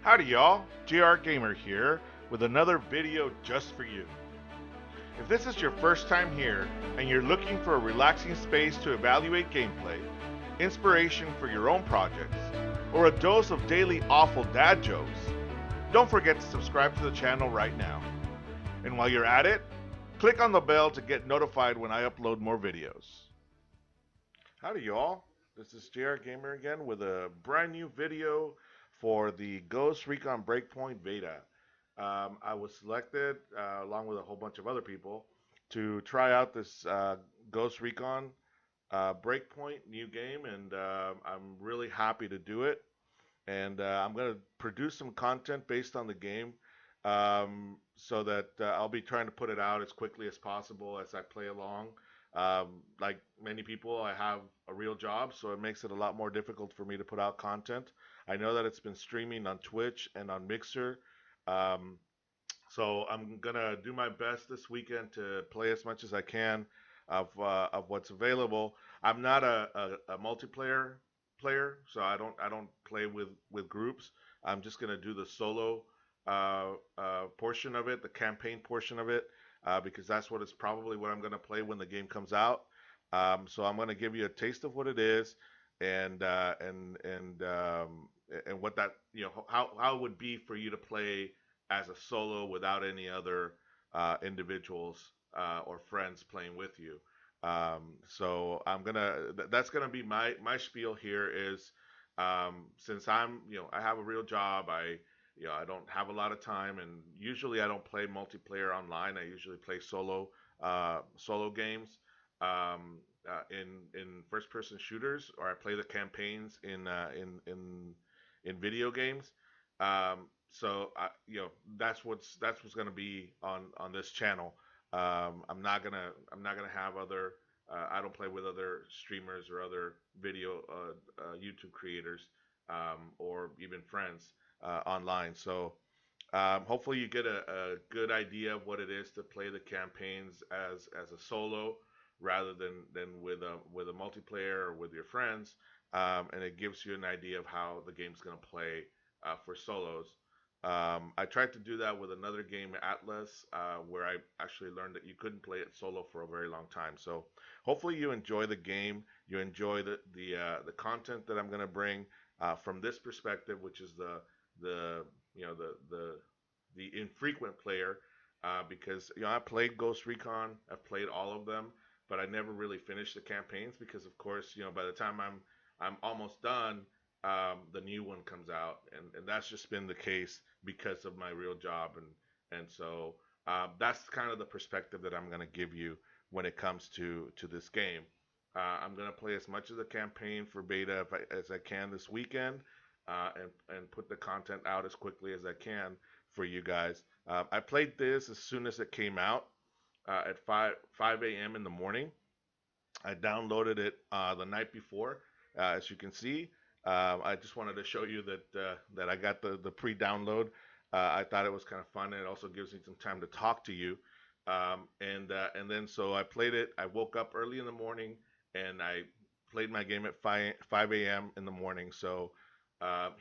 Howdy y'all, JR Gamer here with another video just for you. If this is your first time here and you're looking for a relaxing space to evaluate gameplay, inspiration for your own projects, or a dose of daily awful dad jokes, don't forget to subscribe to the channel right now. And while you're at it, click on the bell to get notified when I upload more videos. Howdy y'all, this is JR Gamer again with a brand new video for the Ghost Recon Breakpoint beta. I was selected, along with a whole bunch of other people, to try out this Ghost Recon Breakpoint new game, and I'm really happy to do it. And I'm going to produce some content based on the game, so that I'll be trying to put it out as quickly as possible as I play along. Like many people, I have a real job, so it makes it a lot more difficult for me to put out content. I know that it's been streaming on Twitch and on Mixer, um, so I'm gonna do my best this weekend to play as much as I can of what's available. I'm not a multiplayer player, so I don't play with groups. I'm just gonna do the solo portion of it, the campaign portion of it, because that's what it's probably what I'm gonna play when the game comes out. So I'm gonna give you a taste of what it is, and and what that how it would be for you to play as a solo without any other individuals or friends playing with you. So that's gonna be my spiel here is, since I have a real job. I don't have a lot of time, and usually I don't play multiplayer online. I usually play solo games, in first person shooters, or I play the campaigns in video games. So that's what's gonna be on this channel. I'm not gonna have other. I don't play with other streamers or other video YouTube creators, or even friends online. So hopefully you get a good idea of what it is to play the campaigns as a solo rather than with a multiplayer or with your friends, and it gives you an idea of how the game's going to play for solos. I tried to do that with another game, Atlas, where I actually learned that you couldn't play it solo for a very long time. So hopefully you enjoy the game, you enjoy the content that I'm going to bring from this perspective, which is the you know the infrequent player, because I played Ghost Recon, I've played all of them, but I never really finished the campaigns because, of course, by the time I'm almost done, the new one comes out, and that's just been the case because of my real job, and so that's kind of the perspective that I'm gonna give you when it comes to this game. I'm gonna play as much of the campaign for beta as I can this weekend, and put the content out as quickly as I can for you guys. I played this as soon as it came out, at 5 a.m. in the morning. I downloaded it the night before, as you can see. I just wanted to show you that I got the pre-download. I thought it was kind of fun, and it also gives me some time to talk to you. And then so I played it. I woke up early in the morning, and I played my game at 5 a.m. in the morning. So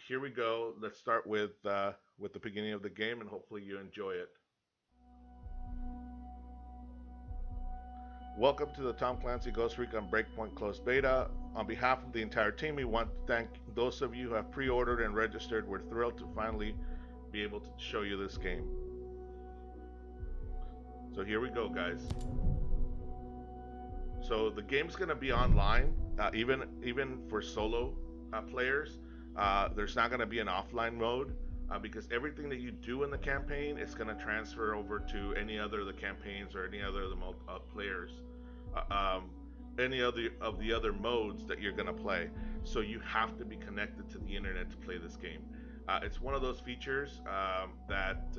here we go. Let's start with the beginning of the game, and hopefully you enjoy it. Welcome to the Tom Clancy Ghost Recon Breakpoint closed beta. On behalf of the entire team, we want to thank those of you who have pre-ordered and registered. We're thrilled to finally be able to show you this game. So here we go, guys. So the game's gonna be online, even for solo players. There's not gonna be an offline mode, because everything that you do in the campaign is gonna transfer over to any other of the campaigns or any other of the players, uh, um, any other of the other modes that you're gonna play. So you have to be connected to the internet to play this game. It's one of those features that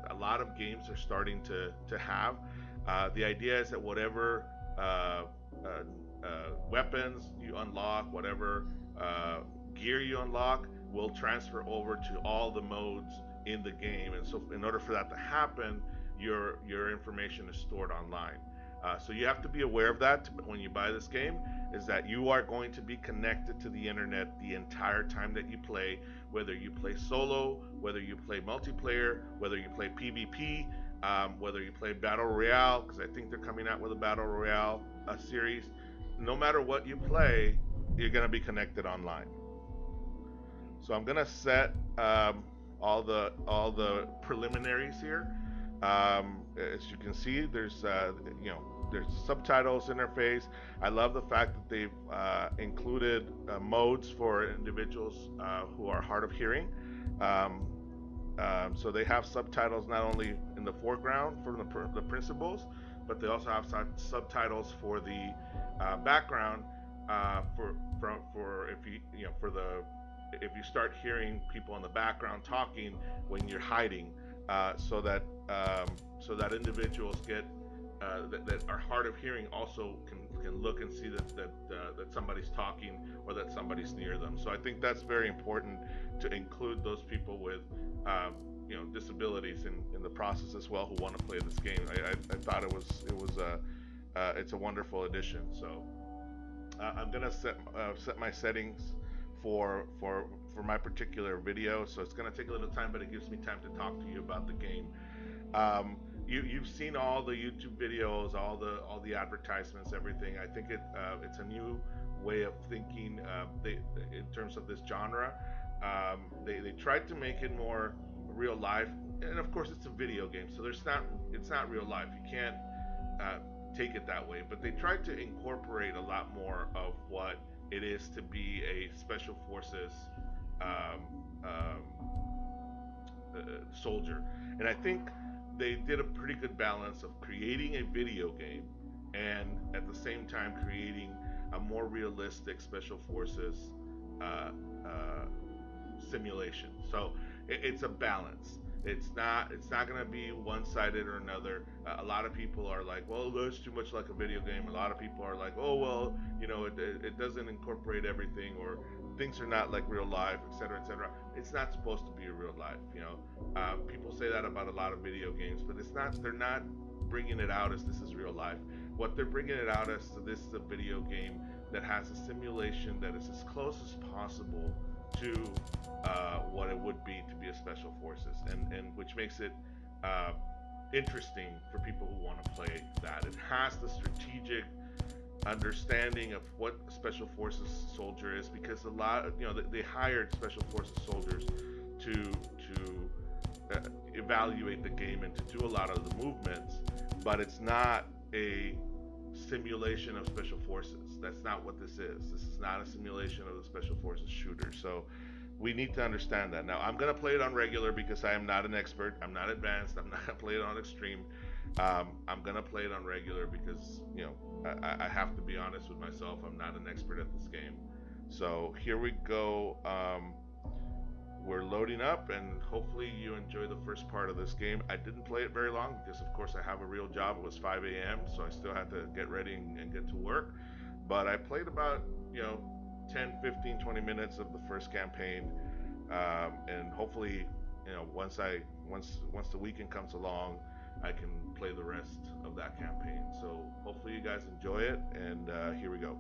a lot of games are starting to have. The idea is that whatever weapons you unlock, whatever gear you unlock, will transfer over to all the modes in the game. And so, in order for that to happen, your information is stored online. So you have to be aware of that when you buy this game, is that you are going to be connected to the internet the entire time that you play, whether you play solo, whether you play multiplayer, whether you play PvP, whether you play Battle Royale, because I think they're coming out with a Battle Royale series. No matter what you play, you're going to be connected online. So I'm going to set all the preliminaries here. As you can see, there's there's subtitles interface. I love the fact that they've included modes for individuals who are hard of hearing. So they have subtitles not only in the foreground for the principals, but they also have subtitles for the background for if you start hearing people in the background talking when you're hiding, so that individuals that are hard of hearing also can look and see that somebody's talking or that somebody's near them. So I think that's very important to include those people with disabilities in the process as well, who want to play this game. I thought it's a wonderful addition. So I'm gonna set my settings for my particular video. So it's gonna take a little time, but it gives me time to talk to you about the game. You've seen all the YouTube videos, all the advertisements, everything. I think it's a new way of thinking in terms of this genre. They tried to make it more real life, and of course it's a video game, so it's not real life. You can't take it that way. But they tried to incorporate a lot more of what it is to be a special forces soldier, and I think they did a pretty good balance of creating a video game and at the same time creating a more realistic special forces simulation. So it's a balance. It's not going to be one-sided or another. A lot of people are like, well, that's too much like a video game. A lot of people are like, oh, well, it doesn't incorporate everything, or things are not like real life, etc., etc. It's not supposed to be a real life. People say that about a lot of video games, but it's not. They're not bringing it out as this is real life. What they're bringing it out as, this is a video game that has a simulation that is as close as possible to what it would be to be a special forces, and which makes it interesting for people who want to play that. It has the strategic understanding of what a special forces soldier is, because a lot they hired special forces soldiers to evaluate the game and to do a lot of the movements, but it's not a simulation of special forces. That's not what this is. This is not a simulation of the special forces shooter. So we need to understand that. Now, I'm going to play it on regular because I am not an expert. I'm not advanced. I'm not going to play it on extreme. I'm going to play it on regular because, I have to be honest with myself. I'm not an expert at this game. So here we go. We're loading up, and hopefully you enjoy the first part of this game. I didn't play it very long because, of course, I have a real job. It was 5 a.m., so I still had to get ready and get to work. But I played about, 10, 15, 20 minutes of the first campaign, and hopefully, once the weekend comes along, I can play the rest of that campaign. So hopefully you guys enjoy it, and here we go.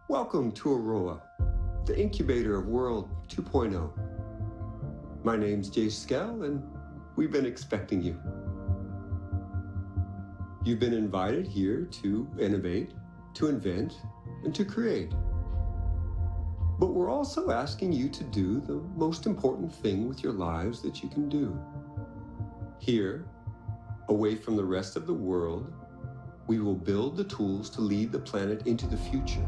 Welcome to Aurora, the incubator of World 2.0. My name's Jay Skell, and we've been expecting you. You've been invited here to innovate, to invent, and to create. But we're also asking you to do the most important thing with your lives that you can do. Here, away from the rest of the world, we will build the tools to lead the planet into the future.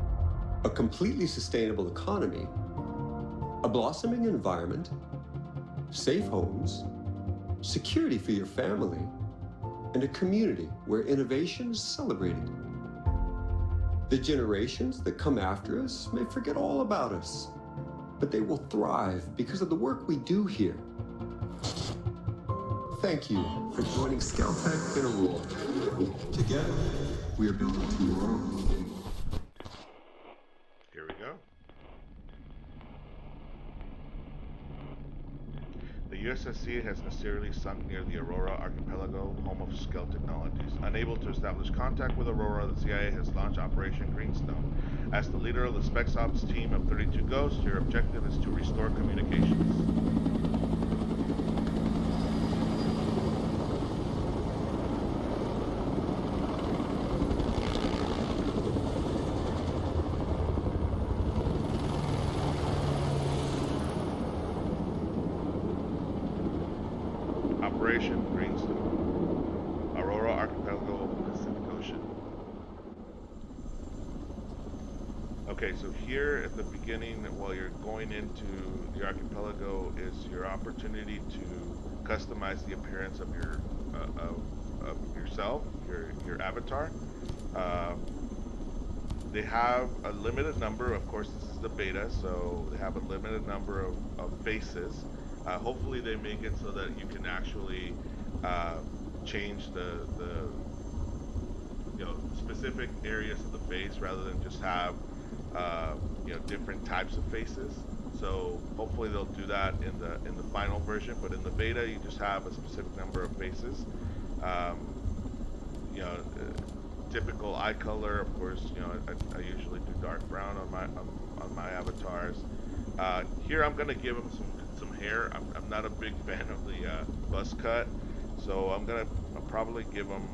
A completely sustainable economy, a blossoming environment, safe homes, security for your family, and a community where innovation is celebrated. The generations that come after us may forget all about us, but they will thrive because of the work we do here. Thank you for joining Skeltec in Aurora. Together, we are building tomorrow. Here we go. The USSC has mysteriously sunk near the Aurora archipelago, home of Skell Technologies. Unable to establish contact with Aurora, the CIA has launched Operation Greenstone. As the leader of the Specs Ops team of 32 Ghosts, your objective is to restore communications. Operation Greenstone, Aurora Archipelago, Pacific Ocean. Okay, so here at the beginning, while you're going into the archipelago, is your opportunity to customize the appearance of your of yourself, your avatar. Uh, they have a limited number. Of course, this is the beta, so they have a limited number of faces. Hopefully, they make it so that you can actually change the specific areas of the face rather than just have different types of faces. So hopefully they'll do that in the final version. But in the beta, you just have a specific number of faces. Um, you know, Typical eye color. Of course, I usually do dark brown on my avatars. Here, I'm gonna give them some hair. I'm not a big fan of the buzz cut, so I'll probably give them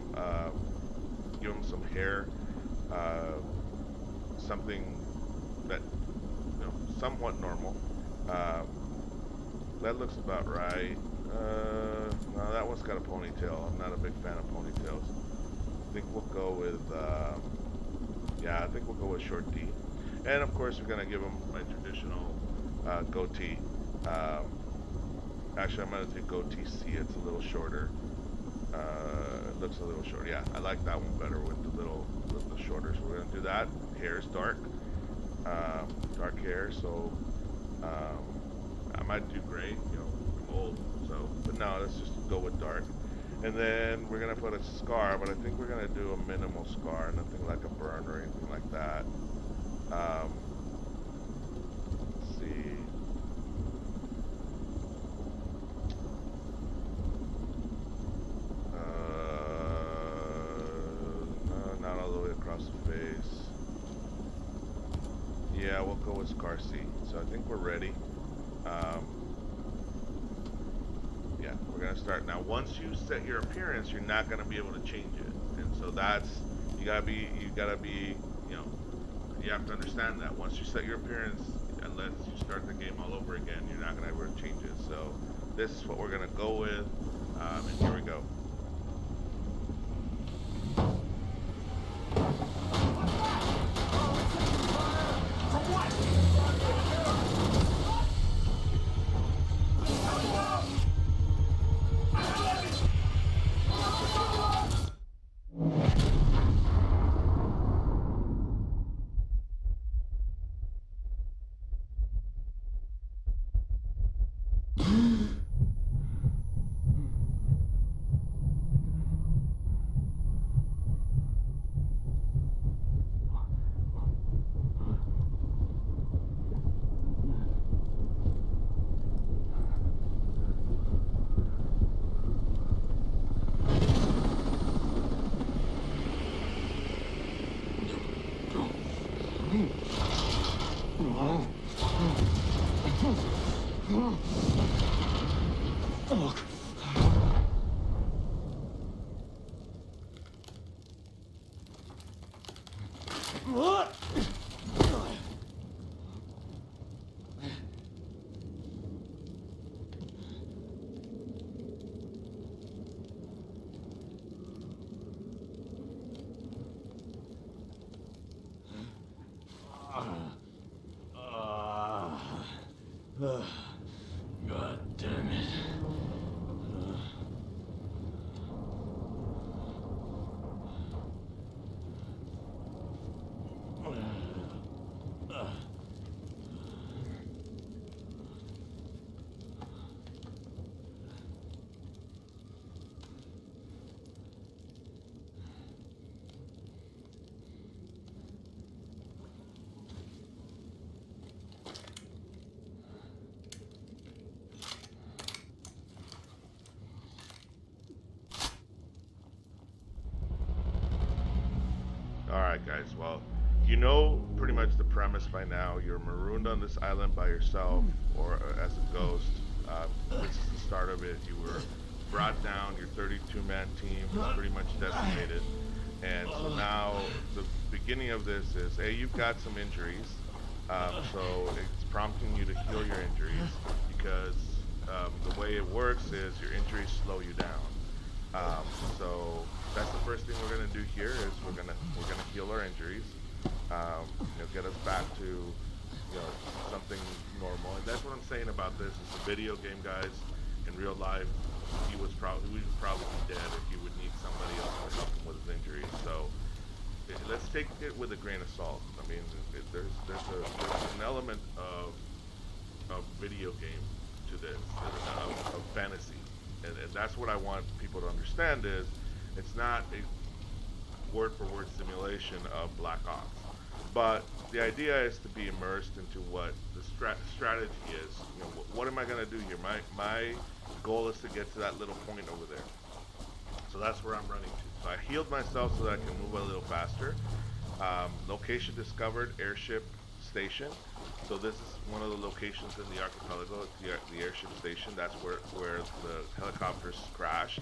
some hair, something that somewhat normal. That looks about right. No, that one's got a ponytail. I'm not a big fan of ponytails. I think we'll go with I think we'll go with short D. And of course, we're gonna give them my traditional goatee. Actually, I'm gonna do goatee C. It's a little shorter. It looks a little short. Yeah, I like that one better with the shorter. So we're gonna do that. Hair is dark, dark hair. So I might do gray. I'm old. So, but no, let's just go with dark. And then we're gonna put a scar, but I think we're gonna do a minimal scar, nothing like a burn or anything like that. Let's see. No, not all the way across the face. Yeah, we'll go with scar C. So I think we're ready. Yeah, we're gonna start now. Once you set your appearance, you're not gonna be able to change it, and so you gotta be, you have to understand that once you set your appearance, unless you start the game all over again, you're not gonna be able to change it. So this is what we're gonna go with, and here we go. God damn it. guys? Well, you know pretty much the premise by now. You're marooned on this island by yourself or as a ghost. This is the start of it. You were brought down. Your 32-man team was pretty much decimated. And so now the beginning of this is, hey, you've got some injuries. So it's prompting you to heal your injuries because the way it works is your injuries slow you down. So that's the first thing we're gonna do here is we're gonna heal our injuries. Get us back to something normal. And that's what I'm saying about this. It's a video game, guys. In real life, he would probably be dead, or he would need somebody else to help him with his injuries. So let's take it with a grain of salt. I mean, there's an element of video game to this, of fantasy, and that's what I want people to understand is it's not a word for word simulation of Black Ops, but the idea is to be immersed into what the strategy is. What am I going to do here? My goal is to get to that little point over there. So that's where I'm running to. So I healed myself so that I can move a little faster. Location discovered, airship station. So this is one of the locations in the archipelago, the airship station. That's where the helicopters crashed.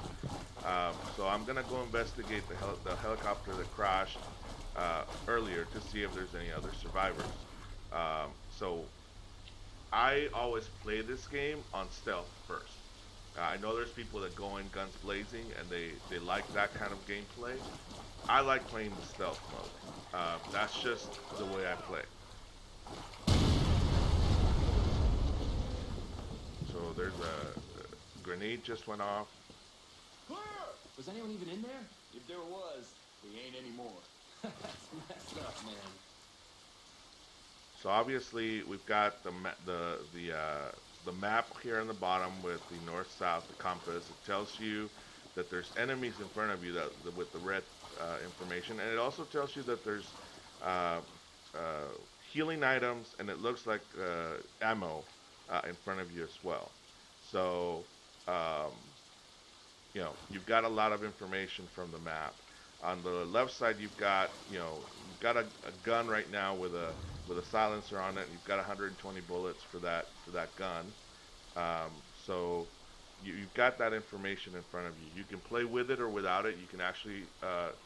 So I'm gonna go investigate the helicopter that crashed earlier to see if there's any other survivors. So I always play this game on stealth first. I know there's people that go in guns blazing and they like that kind of gameplay. I like playing the stealth mode. That's just the way I play. So there's a grenade just went off. Clear! Was anyone even in there? If there was, we ain't anymore. That's messed up, man. So obviously we've got the map here on the bottom with the north-south, the compass. It tells you that there's enemies in front of you with the red information, and it also tells you that there's healing items, and it looks like ammo in front of you as well. So you've got a lot of information from the map. On the left side, you've got a gun right now with a silencer on it. You've got 120 bullets for that gun. So you've got that information in front of you. You can play with it or without it. You can actually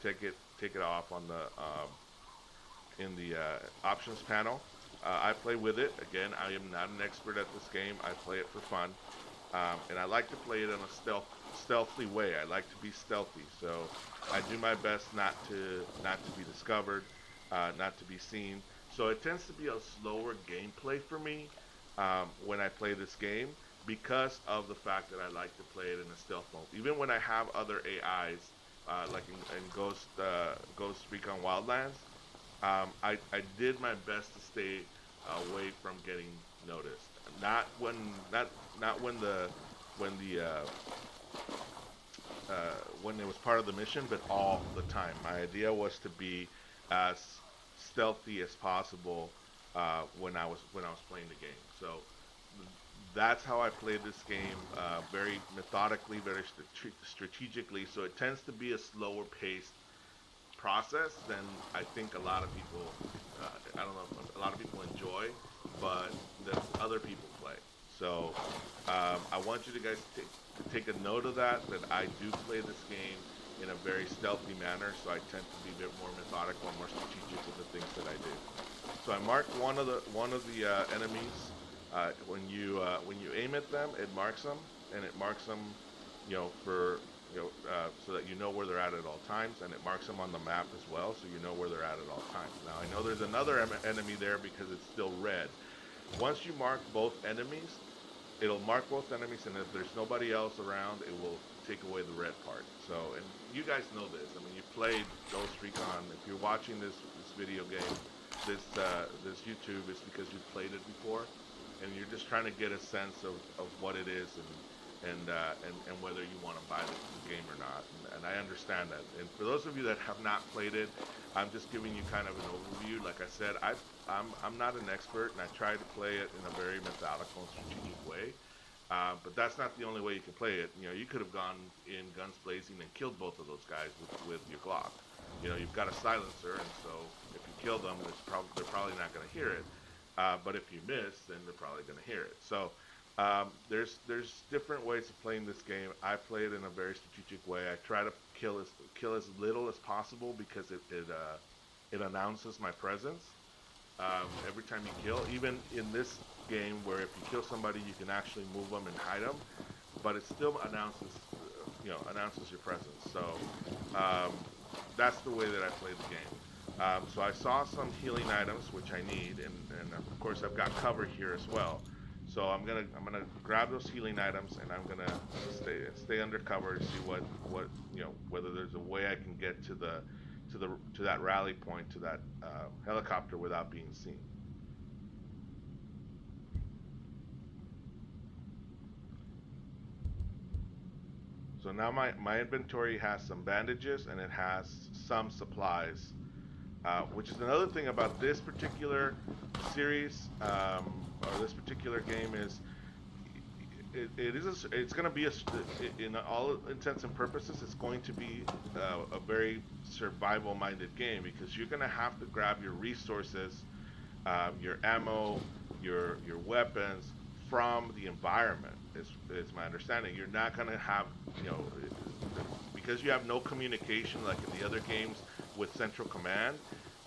take it off on the in the options panel. I play with it. Again, I am not an expert at this game. I play it for fun, and I like to play it in a stealthy way. I like to be stealthy, so I do my best not to be discovered, not to be seen. So it tends to be a slower gameplay for me when I play this game because of the fact that I like to play it in a stealth mode. Even when I have other AIs, like in Ghost Recon Wildlands, I did my best to stay away from getting noticed. Not when it was part of the mission, but all the time. My idea was to be as stealthy as possible when I was playing the game. So that's how I play this game, very methodically, very strategically. So it tends to be a slower paced process than I think a lot of people, I don't know, a lot of people enjoy, but that other people play. So I want you to guys to take a note of that I do play this game in a very stealthy manner, so I tend to be a bit more methodical and more strategic with the things that I do. So I marked one of the enemies. When you aim at them, it marks them, and it marks them, so that you know where they're at all times, and it marks them on the map as well, so you know where they're at all times. Now I know there's another enemy there because it's still red. Once you mark both enemies, it'll mark both enemies, and if there's nobody else around, it will take away the red part. So, and you guys know this. I mean, you've played Ghost Recon. If you're watching this video game, this YouTube, is because you've played it before, and you're just trying to get a sense of what it is and whether you want to buy the game or not. And I understand that. And for those of you that have not played it, I'm just giving you kind of an overview. Like I said, I'm not an expert, and I try to play it in a very methodical and strategic way. But that's not the only way you can play it. You could have gone in guns blazing and killed both of those guys with your Glock. you've got a silencer, and so if you kill them, they're probably not going to hear it. But if you miss, then they're probably going to hear it. So there's different ways of playing this game. I play it in a very strategic way. I try to kill as little as possible because it announces my presence every time you kill. Even in this game, where if you kill somebody, you can actually move them and hide them, but it still announces your presence. So um, that's the way that I play the game. So I saw some healing items which I need, and of course I've got cover here as well. So I'm gonna grab those healing items, and I'm gonna stay under cover to see what whether there's a way I can get to that rally point, to that helicopter, without being seen. So now my inventory has some bandages, and it has some supplies, which is another thing about this particular series, or this particular game, is it's going to be in all intents and purposes, it's going to be a very survival minded game, because you're going to have to grab your resources, your ammo, your weapons from the environment. Is my understanding. You're not going to have, you know because you have no communication like in the other games with central command.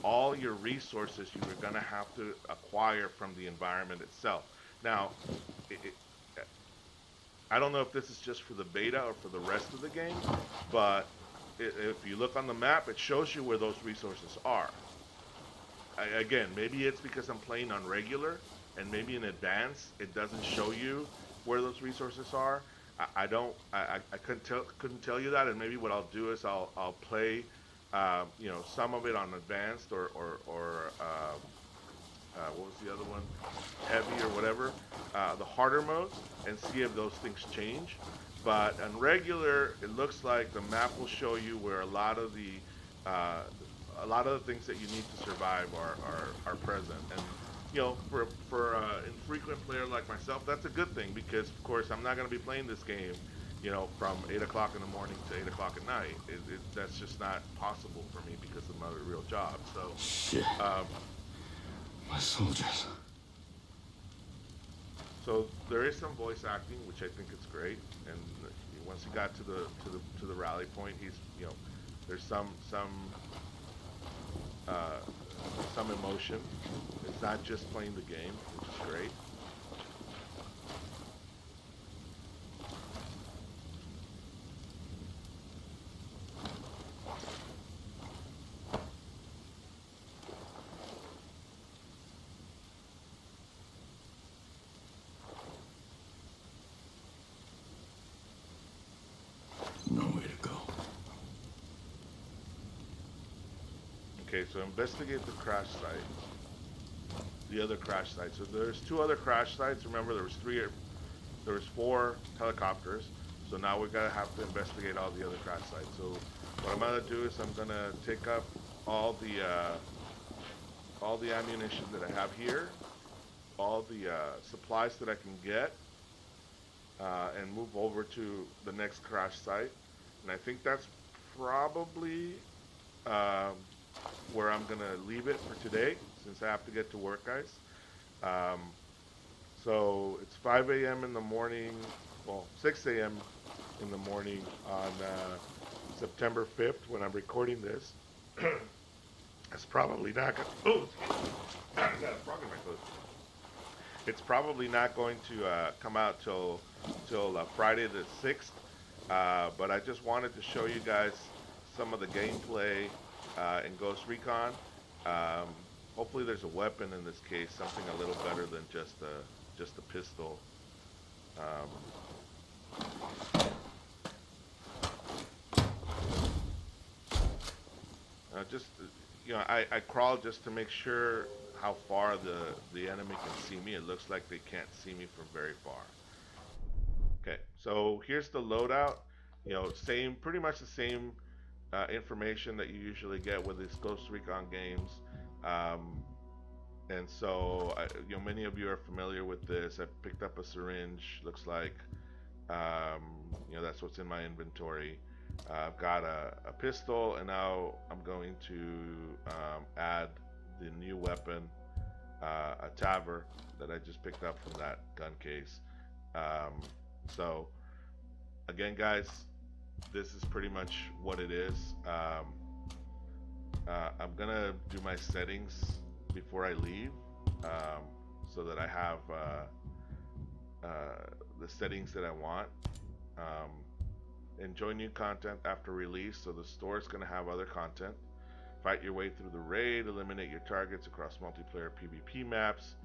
All your resources you are going to have to acquire from the environment itself. Now, it, I don't know if this is just for the beta or for the rest of the game, but if you look on the map, it shows you where those resources are. Again, maybe it's because I'm playing on regular, and maybe in advance it doesn't show you where those resources are. I don't. I couldn't tell you that, and maybe what I'll do is I'll play, some of it on advanced, or what was the other one, heavy or whatever, the harder modes, and see if those things change. But on regular, it looks like the map will show you where uh, a lot of the things that you need to survive are present. And for an infrequent player like myself, that's a good thing, because of course I'm not going to be playing this game, from 8 o'clock in the morning to 8 o'clock at night. That's just not possible for me because of my real job. So. Shit. Um, My soldiers. So there is some voice acting, which I think is great. And once he got to the rally point, there's uh, some emotion. It's not just playing the game, which is great. Nowhere to go. Okay, so investigate the crash site, the other crash site. So there's two other crash sites. Remember, there was four helicopters. So now we're gonna have to investigate all the other crash sites. So what I'm gonna do is I'm gonna take up all the ammunition that I have here, all the supplies that I can get, and move over to the next crash site. And I think that's probably um, where I'm gonna leave it for today, since I have to get to work, guys. Um, so it's 5 a.m. in the morning, well, 6 a.m. in the morning on September 5th when I'm recording this. It's probably not gonna. Oh, I got a frog in my throat. It's probably not going to come out till Friday the 6th. But I just wanted to show you guys some of the gameplay in Ghost Recon. Um, Hopefully there's a weapon in this case, something a little better than just a pistol. Just I crawl just to make sure how far the enemy can see me. It looks like they can't see me from very far. Okay, so here's the loadout. Pretty much the same information that you usually get with these Ghost Recon games. Um, and so, many of you are familiar with this. I picked up a syringe. Looks like, that's what's in my inventory. I've got a pistol, and now I'm going to add the new weapon, a Taver, that I just picked up from that gun case. Um, so again, guys, this is pretty much what it is. I'm gonna do my settings before I leave, um, so that I have the settings that I want. Um, Enjoy new content after release, so the store is going to have other content. Fight your way through the raid, eliminate your targets across multiplayer PvP maps.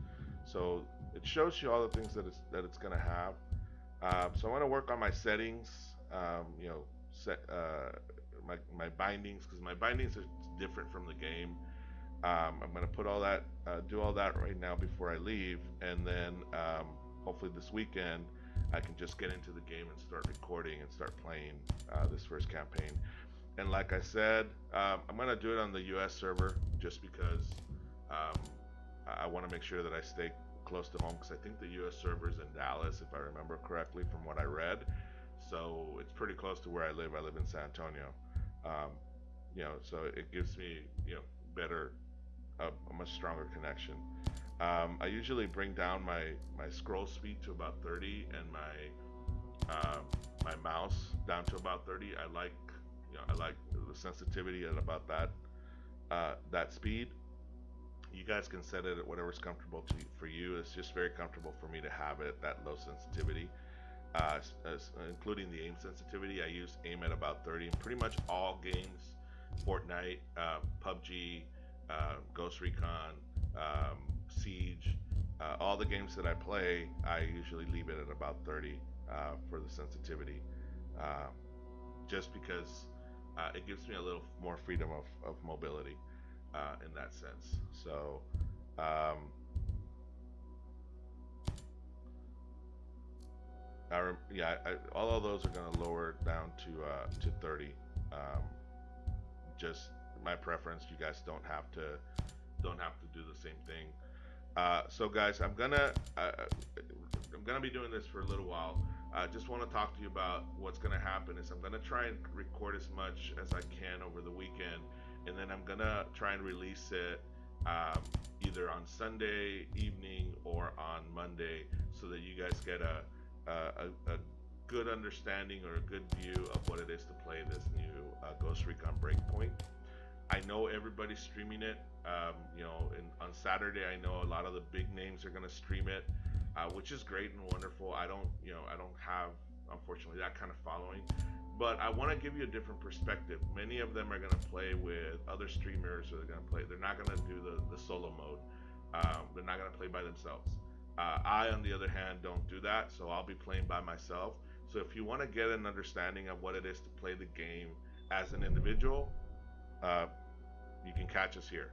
So it shows you all the things that it's going to have. So I want to work on my settings. Set my bindings, because my bindings are different from the game. I'm going to put all that, do all that right now before I leave, and then hopefully this weekend I can just get into the game and start recording and start playing this first campaign. And like I said, I'm going to do it on the US server just because um, I want to make sure that I stay close to home, because I think the US server is in Dallas, if I remember correctly from what I read. So it's pretty close to where I live. I live in San Antonio. Um, so it gives me, better, a much stronger connection. I usually bring down my scroll speed to about 30, and my mouse down to about 30. I like the sensitivity at about that speed. You guys can set it at whatever's comfortable for you. It's just very comfortable for me to have it that low sensitivity, including the aim sensitivity. I use aim at about 30 in pretty much all games: Fortnite, PUBG, Ghost Recon, Siege. All the games that I play, I usually leave it at about 30 for the sensitivity, uh, just because it gives me a little more freedom of mobility in that sense. So, um, all of those are going to lower down to 30. Um, just my preference. You guys don't have to do the same thing. So guys, I'm gonna be doing this for a little while. I just want to talk to you about what's gonna happen. Is I'm gonna try and record as much as I can over the weekend, and then I'm gonna try and release it um, either on Sunday evening or on Monday, so that you guys get a good understanding or a good view of what it is to play this new Ghost Recon Breakpoint. I know everybody's streaming it. On Saturday, I know a lot of the big names are going to stream it, which is great and wonderful. I don't have, unfortunately, that kind of following, but I want to give you a different perspective. Many of them are going to play with other streamers, or they're not going to do the solo mode. They're not going to play by themselves. I, on the other hand, don't do that, so I'll be playing by myself. So if you want to get an understanding of what it is to play the game as an individual, uh, you can catch us here.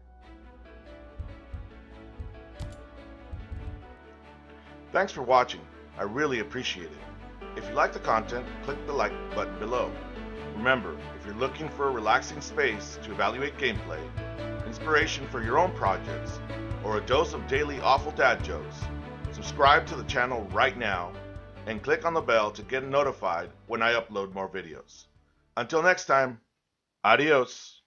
Thanks for watching. I really appreciate it. If you like the content, click the like button below. Remember, if you're looking for a relaxing space to evaluate gameplay, inspiration for your own projects, or a dose of daily awful dad jokes, subscribe to the channel right now and click on the bell to get notified when I upload more videos. Until next time, adios.